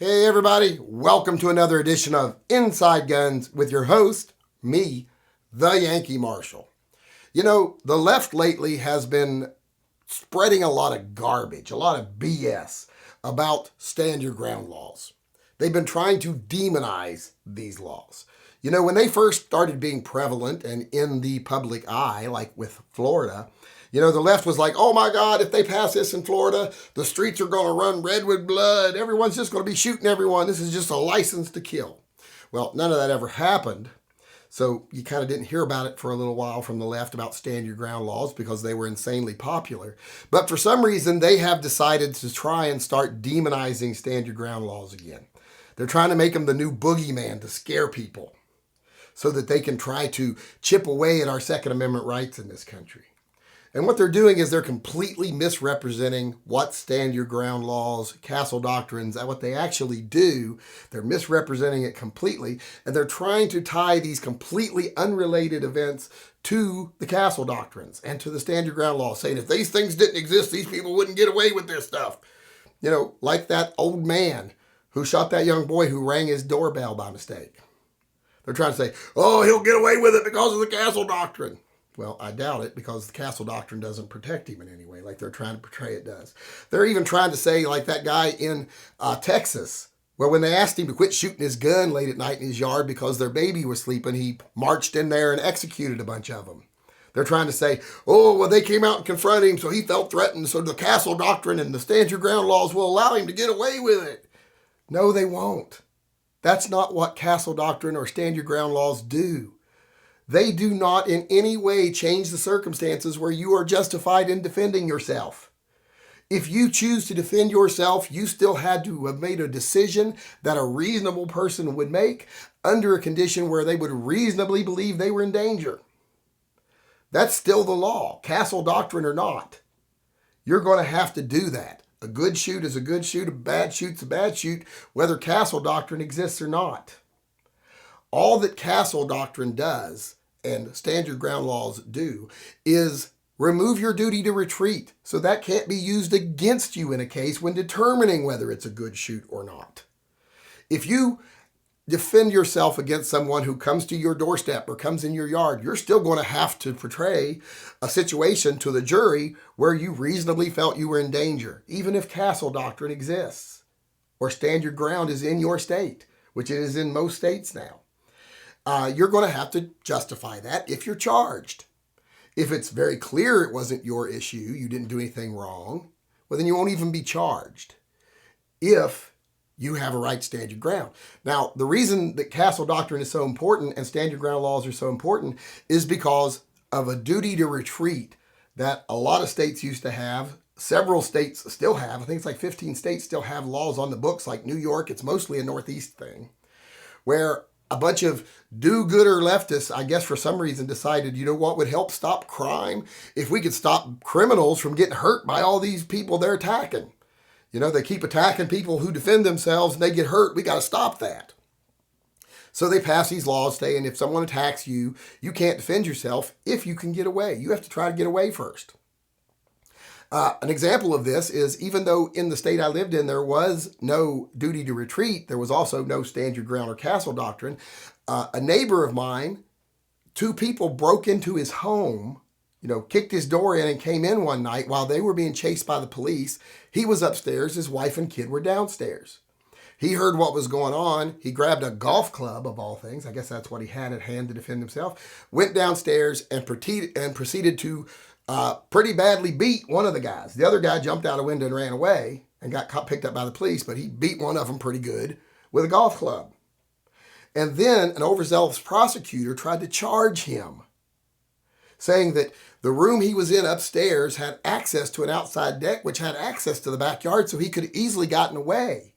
Hey everybody, welcome to another edition of Inside Guns with your host, me, the Yankee Marshal. You know, the left lately has been spreading a lot of garbage, a lot of BS about stand your ground laws. They've been trying to demonize these laws. You know, when they first started being prevalent and in the public eye, like with Florida, the left was like, oh my God, if they pass this in Florida, the streets are going to run red with blood. Everyone's just going to be shooting everyone. This is just a license to kill. Well, none of that ever happened. So you kind of didn't hear about it for a little while from the left about stand your ground laws because they were insanely popular. But for some reason, they have decided to try and start demonizing stand your ground laws again. They're trying to make them the new boogeyman to scare people so that they can try to chip away at our Second Amendment rights in this country. And what they're doing is they're completely misrepresenting what stand your ground laws, castle doctrines, what they actually do. They're misrepresenting it completely, and they're trying to tie these completely unrelated events to the castle doctrines and to the stand your ground laws, saying if these things didn't exist, these people wouldn't get away with this stuff. You know, like that old man who shot that young boy who rang his doorbell by mistake. They're trying to say, oh, he'll get away with it because of the castle doctrine. Well, I doubt it because the castle doctrine doesn't protect him in any way like they're trying to portray it does. They're even trying to say, like that guy in Texas, where when they asked him to quit shooting his gun late at night in his yard because their baby was sleeping, he marched in there and executed a bunch of them. They're trying to say, oh, well, they came out and confronted him, so he felt threatened, so the castle doctrine and the stand your ground laws will allow him to get away with it. No, they won't. That's not what castle doctrine or stand your ground laws do. They do not in any way change the circumstances where you are justified in defending yourself. If you choose to defend yourself, you still had to have made a decision that a reasonable person would make under a condition where they would reasonably believe they were in danger. That's still the law, castle doctrine or not. You're going to have to do that. A good shoot is a good shoot, a bad shoot's a bad shoot, whether castle doctrine exists or not. All that castle doctrine does and stand your ground laws do is remove your duty to retreat. So that can't be used against you in a case when determining whether it's a good shoot or not. If you defend yourself against someone who comes to your doorstep or comes in your yard, you're still going to have to portray a situation to the jury where you reasonably felt you were in danger, even if castle doctrine exists or stand your ground is in your state, which it is in most states now. You're going to have to justify that if you're charged. If it's very clear it wasn't your issue, you didn't do anything wrong, well, then you won't even be charged if you have a right to stand your ground. Now, the reason that castle doctrine is so important and stand your ground laws are so important is because of a duty to retreat that a lot of states used to have. Several states still have. I think it's like 15 states still have laws on the books, like New York. It's mostly a Northeast thing, where a bunch of do-gooder leftists, I guess for some reason, decided, you know what would help stop crime? If we could stop criminals from getting hurt by all these people they're attacking. You know, they keep attacking people who defend themselves and they get hurt. We got to stop that. So they pass these laws saying if someone attacks you, you can't defend yourself if you can get away. You have to try to get away first. An example of this is even though in the state I lived in there was no duty to retreat, there was also no stand your ground or castle doctrine. A neighbor of mine, two people broke into his home, kicked his door in and came in one night while they were being chased by the police. He was upstairs, his wife and kid were downstairs. He heard what was going on. He grabbed a golf club, of all things. I guess that's what he had at hand to defend himself. Went downstairs and proceeded to pretty badly beat one of the guys. The other guy jumped out a window and ran away and got picked up by the police, but he beat one of them pretty good with a golf club. And then an overzealous prosecutor tried to charge him, saying that the room he was in upstairs had access to an outside deck, which had access to the backyard, so he could have easily gotten away.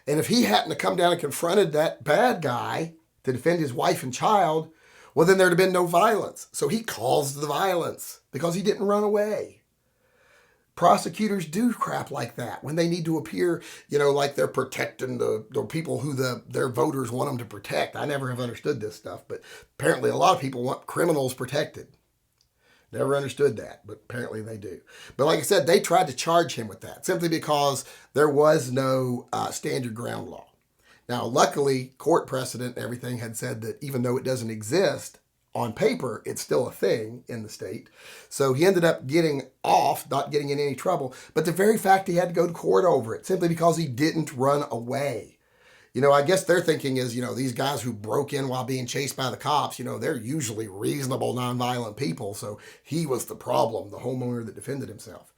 And if he hadn't to come down and confronted that bad guy to defend his wife and child, well, then there'd have been no violence. So he caused the violence because he didn't run away. Prosecutors do crap like that when they need to appear, like they're protecting the people who their voters want them to protect. I never have understood this stuff, but apparently a lot of people want criminals protected. Never understood that, but apparently they do. But like I said, they tried to charge him with that simply because there was no stand your ground law. Now, luckily, court precedent and everything had said that even though it doesn't exist on paper, it's still a thing in the state. So he ended up getting off, not getting in any trouble. But the very fact he had to go to court over it simply because he didn't run away. I guess their thinking is, these guys who broke in while being chased by the cops, they're usually reasonable, nonviolent people. So he was the problem, the homeowner that defended himself.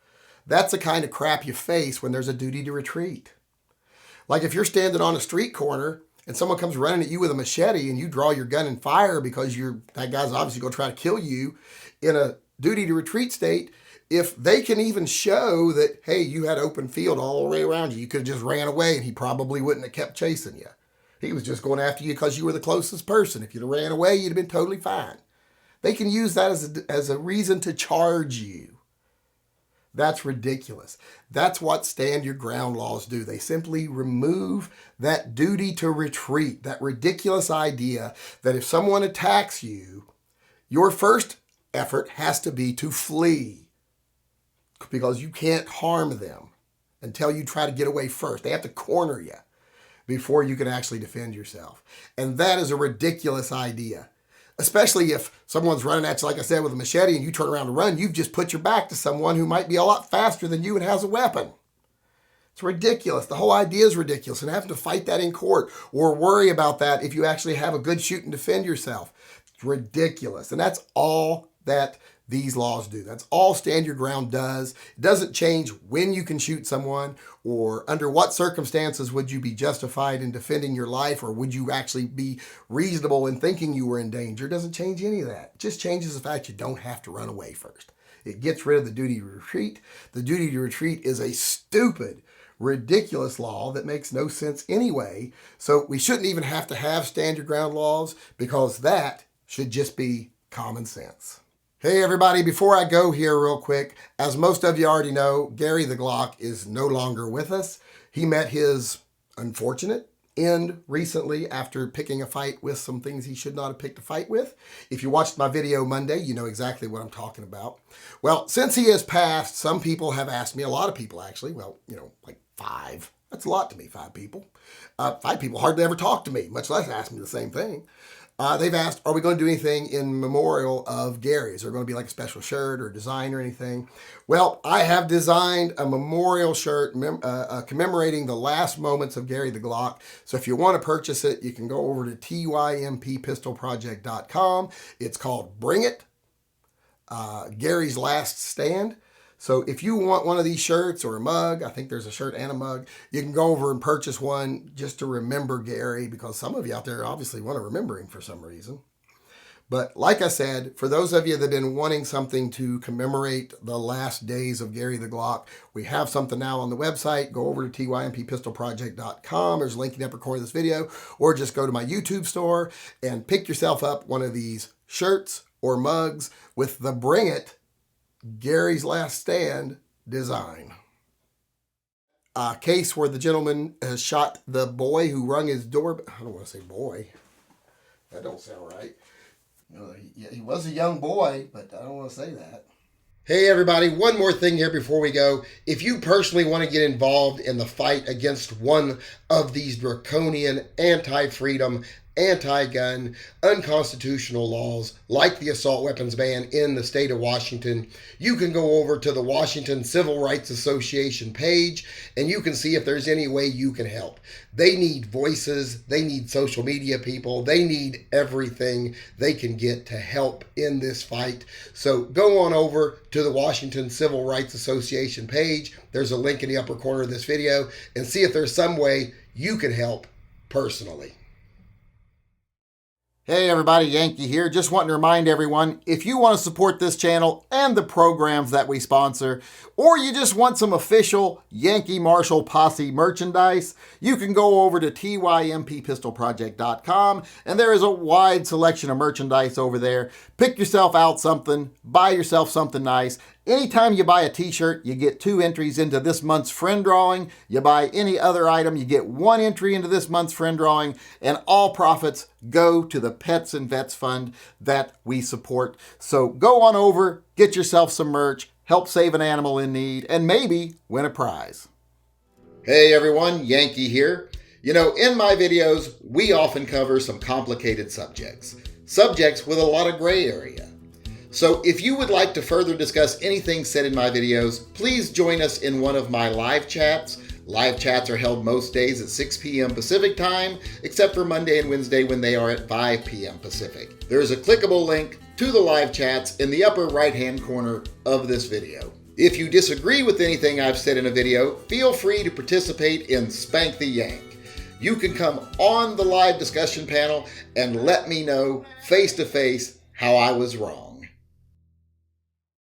That's the kind of crap you face when there's a duty to retreat. Like if you're standing on a street corner and someone comes running at you with a machete and you draw your gun and fire because that guy's obviously going to try to kill you in a duty to retreat state, if they can even show that, hey, you had open field all the way around you, you could have just ran away and he probably wouldn't have kept chasing you. He was just going after you because you were the closest person. If you'd have ran away, you'd have been totally fine. They can use that as a reason to charge you. That's ridiculous. That's what stand your ground laws do. They simply remove that duty to retreat, that ridiculous idea that if someone attacks you, your first effort has to be to flee because you can't harm them until you try to get away first. They have to corner you before you can actually defend yourself. And that is a ridiculous idea. Especially if someone's running at you, like I said, with a machete and you turn around to run, you've just put your back to someone who might be a lot faster than you and has a weapon. It's ridiculous. The whole idea is ridiculous. And having to fight that in court or worry about that if you actually have a good shoot and defend yourself. It's ridiculous. And that's all that these laws do. That's all stand your ground does. It doesn't change when you can shoot someone or under what circumstances would you be justified in defending your life or would you actually be reasonable in thinking you were in danger. It doesn't change any of that. It just changes the fact you don't have to run away first. It gets rid of the duty to retreat. The duty to retreat is a stupid, ridiculous law that makes no sense anyway. So we shouldn't even have to have stand your ground laws because that should just be common sense. Hey everybody, before I go here real quick, as most of you already know, Gary the Glock is no longer with us. He met his unfortunate end recently after picking a fight with some things he should not have picked a fight with. If you watched my video Monday, you know exactly what I'm talking about. Well, since he has passed, some people have asked me, a lot of people actually, like 5. That's a lot to me, 5 people. 5 people hardly ever talk to me, much less ask me the same thing. They've asked, are we going to do anything in memorial of Gary? Is there going to be like a special shirt or design or anything? Well, I have designed a memorial shirt commemorating the last moments of Gary the Glock. So if you want to purchase it, you can go over to tympistolproject.com. It's called Bring It, Gary's Last Stand. So if you want one of these shirts or a mug, I think there's a shirt and a mug, you can go over and purchase one just to remember Gary because some of you out there obviously want to remember him for some reason. But like I said, for those of you that have been wanting something to commemorate the last days of Gary the Glock, we have something now on the website. Go over to tympistolproject.com. There's a link in the upper corner of this video, or just go to my YouTube store and pick yourself up one of these shirts or mugs with the Bring It Gary's Last Stand design. A case where the gentleman has shot the boy who rung his door. I don't want to say boy. That don't sound right. He was a young boy, but I don't want to say that. Hey everybody, one more thing here before we go. If you personally want to get involved in the fight against one of these draconian, anti-freedom, anti-gun, unconstitutional laws like the assault weapons ban in the state of Washington, you can go over to the Washington Civil Rights Association page and you can see if there's any way you can help. They need voices, they need social media people, they need everything they can get to help in this fight. So go on over to the Washington Civil Rights Association page. There's a link in the upper corner of this video and see if there's some way you can help personally. Hey everybody, Yankee here. Just wanting to remind everyone, if you want to support this channel and the programs that we sponsor, or you just want some official Yankee Marshall Posse merchandise, you can go over to tympistolproject.com and there is a wide selection of merchandise over there. Pick yourself out something, buy yourself something nice, Anytime you buy a t-shirt, you get 2 entries into this month's friend drawing. You buy any other item, you get 1 entry into this month's friend drawing, and all profits go to the Pets and Vets Fund that we support. So go on over, get yourself some merch, help save an animal in need, and maybe win a prize. Hey everyone, Yankee here. You know, in my videos, we often cover some complicated subjects with a lot of gray area. So if you would like to further discuss anything said in my videos, please join us in one of my live chats. Live chats are held most days at 6 p.m. Pacific time, except for Monday and Wednesday when they are at 5 p.m. Pacific. There is a clickable link to the live chats in the upper right-hand corner of this video. If you disagree with anything I've said in a video, feel free to participate in Spank the Yank. You can come on the live discussion panel and let me know face to face how I was wrong.